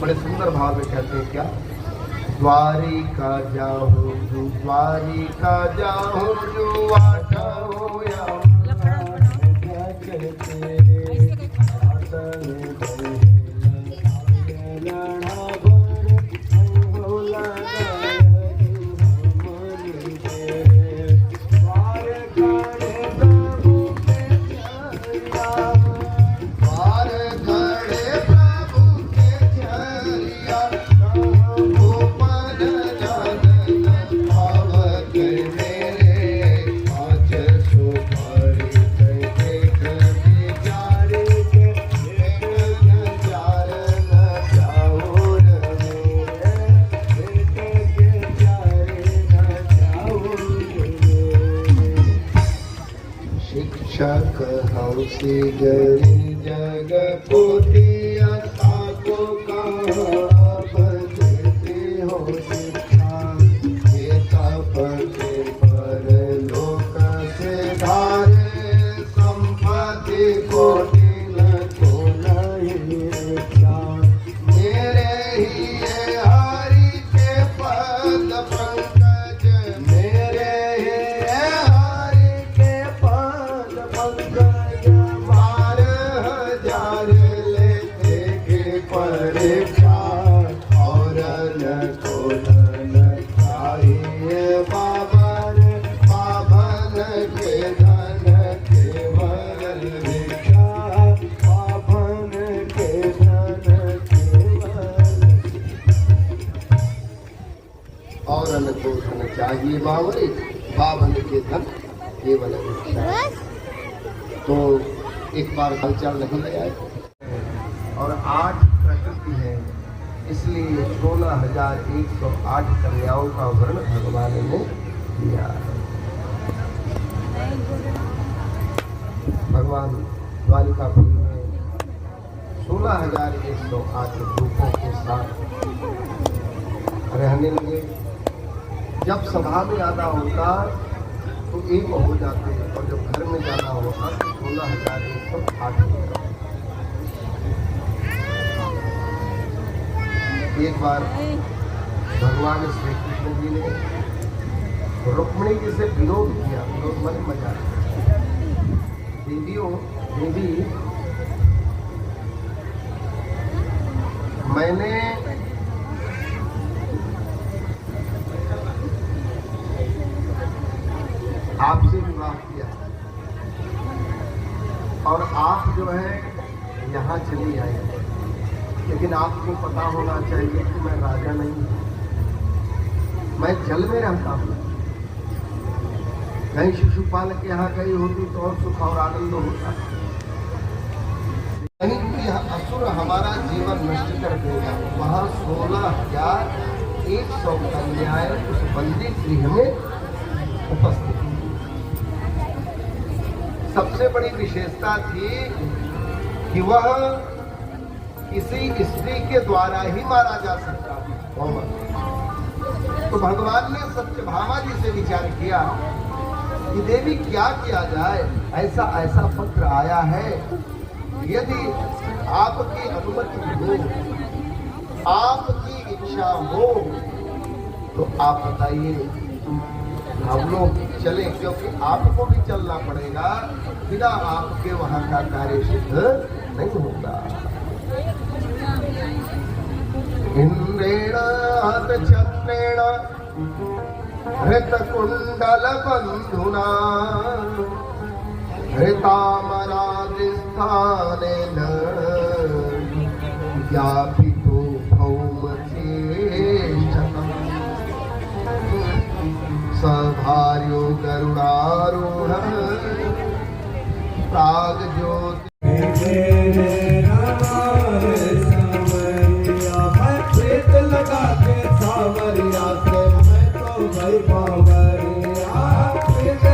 बड़े सुंदर भाव में कहते हैं क्या, द्वारिका जाऊं जो द्वारिका जाऊं जो आटाओ या हौसी गरी जग पोतिया ताको कहाँ बजते हो शिक्षा ये तपके पर लोक से धारे संपत्ति कोटि न को नहीं रक्षा मेरे ही हरि के पद पंकज मेरे ही हरि के पद पंकज परीक्षा और न को न चाहिए बाबन के धन केवल भिक्षा बाबन के धन केवल और न को धन चाहिए बाबन के धन केवल भिक्षा। तो एक बार हलचल नहीं लगाए और 8 प्रकृति है, इसलिए 16,108 कन्याओं का वर्ण भगवान ने दिया है। भगवान द्वारिकापुरी में 16,108 रूपों के साथ रहने लगे। जब सभा में आना होता तो एक हो जाते और जब घर में जाना होता तो 16,108 हो जाते। एक बार भगवान श्री कृष्ण जी ने रुक्मिणी जी से विरोध किया, विरोध माने मजाक, देवी मैंने आपसे विवाह किया और आप जो है यहाँ चली आई, लेकिन आपको पता होना चाहिए कि मैं राजा नहीं हूँ, मैं जल में रहता हूँ। कहीं शिशुपाल के यहाँ गई होती तो और सुख और आनंद होता, कहीं यह असुर हमारा जीवन नष्ट कर देगा। वहाँ 16,100 कन्याएं उस बंदी गृह में उपस्थित। सबसे बड़ी विशेषता थी कि वह किसी स्त्री के द्वारा ही मारा जा सकता है। तो भगवान ने सत्यभामा जी से विचार किया कि देवी क्या किया जाए, ऐसा ऐसा पत्र आया है, यदि आपकी अनुमति हो, आपकी इच्छा हो तो आप बताइए, हम लोग चले, क्योंकि आपको भी चलना पड़ेगा, बिना आपके वहां का कार्य सिद्ध नहीं होगा। इंद्रेण हतचक्रेण हृतकुंडल बंधुना हृतामरादिस्थानेन व्यापितो भौमचेष्टतम् सभार्यो गरुडारूढ़ प्राग्ज्योति लगा के सावरिया से मैं तो भाई बावरिया,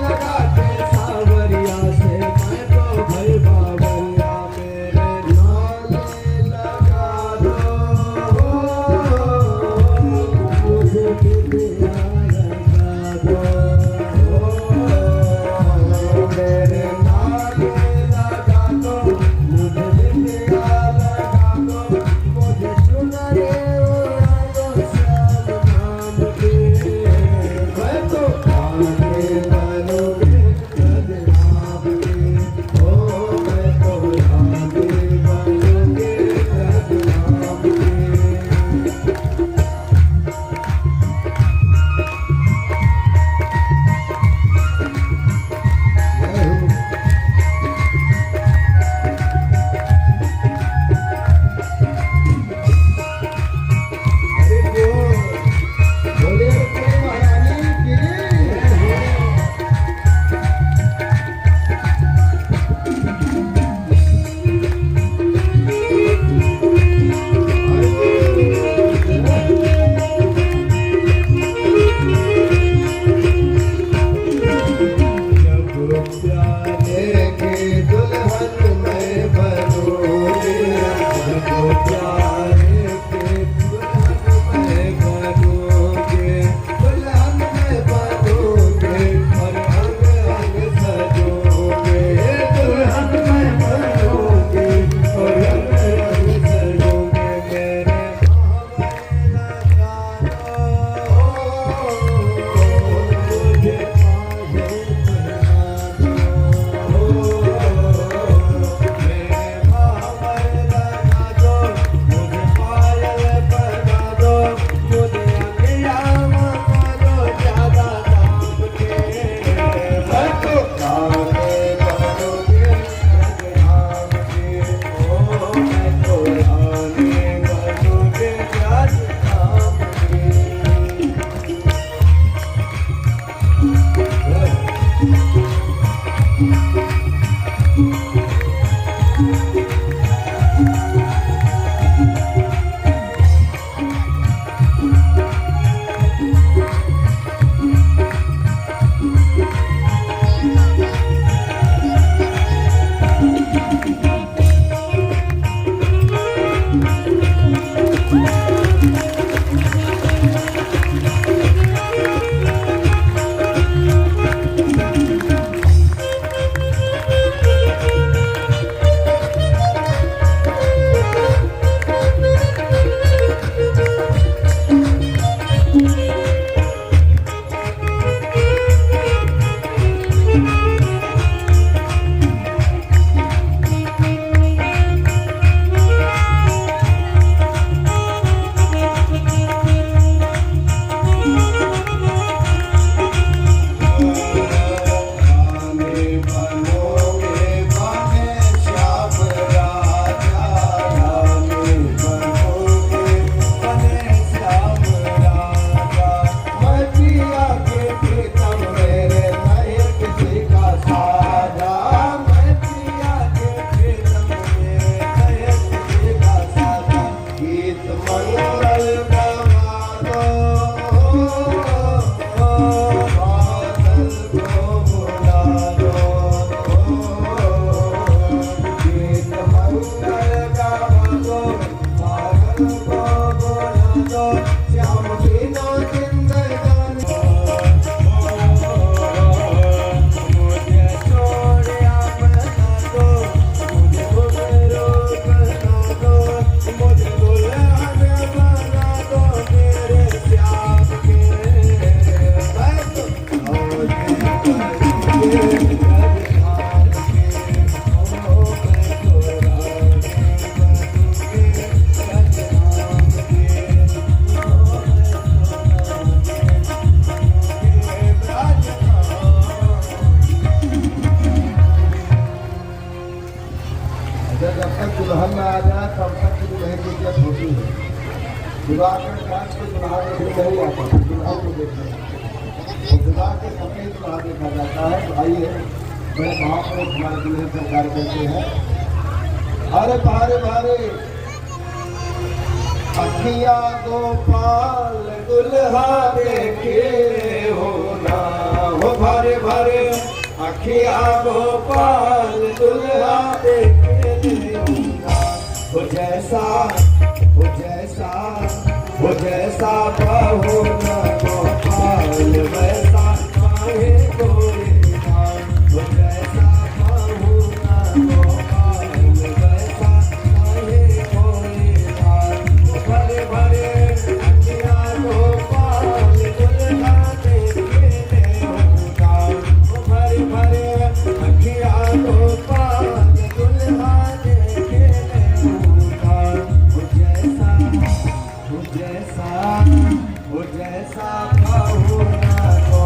लगा के सावरिया से मैं तो भाई बावरिया, मेरे नाले लगा दो मुझे लगा दो, मेरे नाले लगा दो मुझे दुल्हन में आ जाए तब तक की दुल्हन की इज्जत होती है। विवाह के साथ कोई दुल्हा नहीं आता, दुल्हन को देखने तो विवाह के समय दुल्हा देखा जाता है। तो आइए बड़े भाव में हमारे दुल्हन सरकार कहते हैं, अरे भारे भारे अखिया गोपाल दुल्हा देखे हो ना, हो भारे भारे अखिया गोपाल दुल्हा देखे हो जैसा हो जैसा हो जैसा बहू न गोपाल वैसा काहे कोई ना, हो जैसा बहू न गोपाल वैसा काहे कोई ना। भरे भरे अखिया गोपाल दुल्हा देखे होगा, भरे भरे अखिया गोपाल दुल्हा देखे होगा। हो जैसा बहू न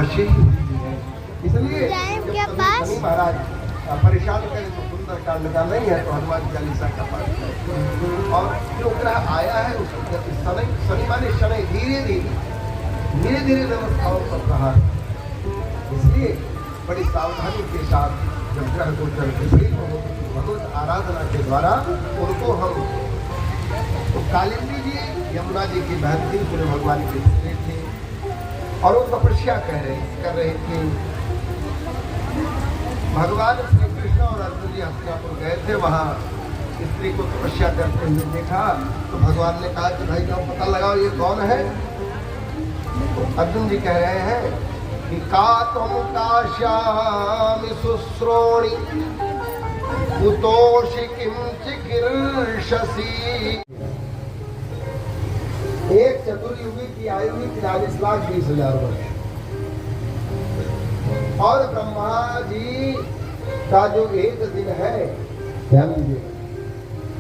अवश्य ही होती है। इसलिए जब शनि महाराज परेशान करें तो सुंदर कांड का नहीं है तो हनुमान चालीसा का पाठ करें। और जो ग्रह आया है उसको शनि माने शनि धीरे धीरे व्यवस्थाओं पर रहा। इसलिए बड़ी सावधानी के साथ जब ग्रह गोचर विपरीत हो भगवत आराधना के द्वारा उनको हम तो कालिंदी जी यमुना जी की बहन थी, पूरे भगवान के पुत्री थे और वो तपस्या कर रहे थे। भगवान श्री कृष्ण और अर्जुन जी हस्तिनापुर गए थे, वहाँ स्त्री को तपस्या करते हुए देखा तो भगवान ने कहा कि भाई जाओ पता लगाओ ये कौन है। तो अर्जुन जी कह रहे हैं कि का तुम काश्यामि शुश्रोणि कुतोषि किम चिकीर्षसि। एक चतुर्युगी की आयु हुई 43,20,000 वर्ष और ब्रह्मा जी का जो एक दिन है, ध्यान दीजिए,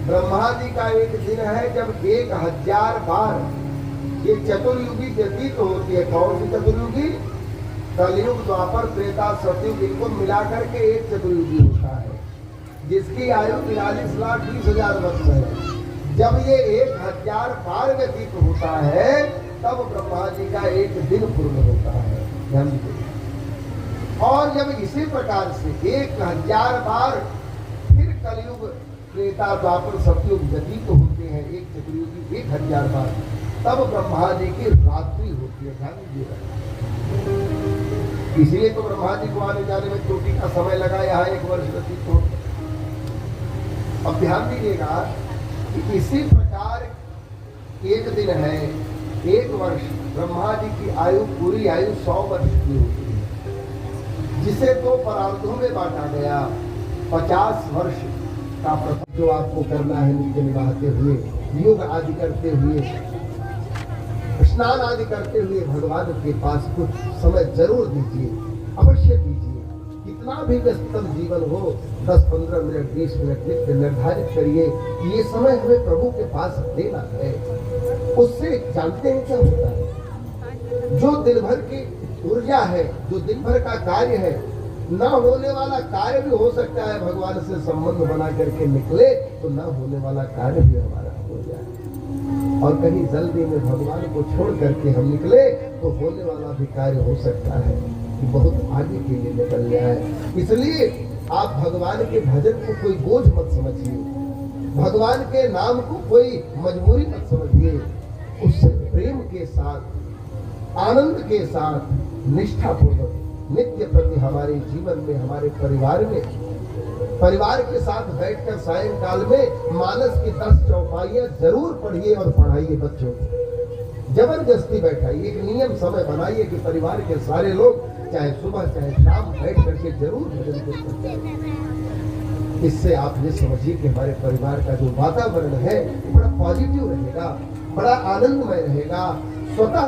ब्रह्मा जी का एक दिन है जब 1000 बार ये चतुर्युगी व्यतीत होती है। कौन सी चतुर्युगी? कलयुग, द्वापर, त्रेता, सतयुग, इनको मिलाकर के एक चतुर्युगी होता है जिसकी आयु 43,20,000 वर्ष है। जब ये 1000 बार व्यतीत होता है तब ब्रह्मा जी का एक दिन पूर्ण होता है। ध्यान दीजिए। और जब इसी प्रकार से 1000 बार फिर कलयुग, त्रेता, द्वापर, सतयुग व्यतीत होते हैं, एक चतुर्युगी 1000 बार, तब ब्रह्मा जी की रात्रि होती है। ध्यान दीजिएगा। इसलिए तो ब्रह्मा जी को आने जाने में त्रुटि का समय लगा, यहाँ 1 वर्ष व्यतीत हो। अब ध्यान दीजिएगा कि इसी प्रकार एक दिन है, 1 वर्ष, ब्रह्मा जी की आयु, पूरी आयु 100 वर्ष की होती है, जिसे 2 परार्धों में बांटा गया। 50 वर्ष का प्रथम जो आपको करना है नित्य निभाते हुए, योग आदि करते हुए, स्नान आदि करते हुए भगवान के पास कुछ समय जरूर दीजिए, अवश्य दीजिए। कितना भी व्यस्तम जीवन हो, 10-15 मिनट, 20 मिनट नित्य निर्धारित करिए कि ये समय हमें प्रभु के पास देना है। उससे जानते हैं क्या होता है? जो दिन भर की ऊर्जा है, जो दिन भर का कार्य है, न होने वाला कार्य भी हो सकता है, भगवान से संबंध बना करके निकले तो न होने वाला कार्य भी हमारा हो जाए। और कहीं जल्दी में भगवान को छोड़ करके हम निकले तो होने वाला भी कार्य हो सकता है कि बहुत आगे के लिए निकल जाए। इसलिए आप भगवान के भजन को कोई बोझ मत समझिए, भगवान के नाम को कोई मजबूरी मत समझिए। उससे प्रेम के साथ, आनंद के साथ, निष्ठापूर्वक नित्य प्रति हमारे जीवन में, हमारे परिवार के साथ बैठकर सायंकाल में मानस की 10 चौपाइयां जरूर पढ़िए और पढ़ाइए बच्चों को। जबरदस्ती बैठाइए, एक नियम समय बनाइए कि परिवार के सारे लोग चाहे सुबह चाहे शाम बैठ करके जरूर भजन कीर्तन करें। इससे आप ये समझिए कि हमारे परिवार का जो वातावरण है बड़ा पॉजिटिव रहेगा, बड़ा आनंदमय रहेगा। स्वतः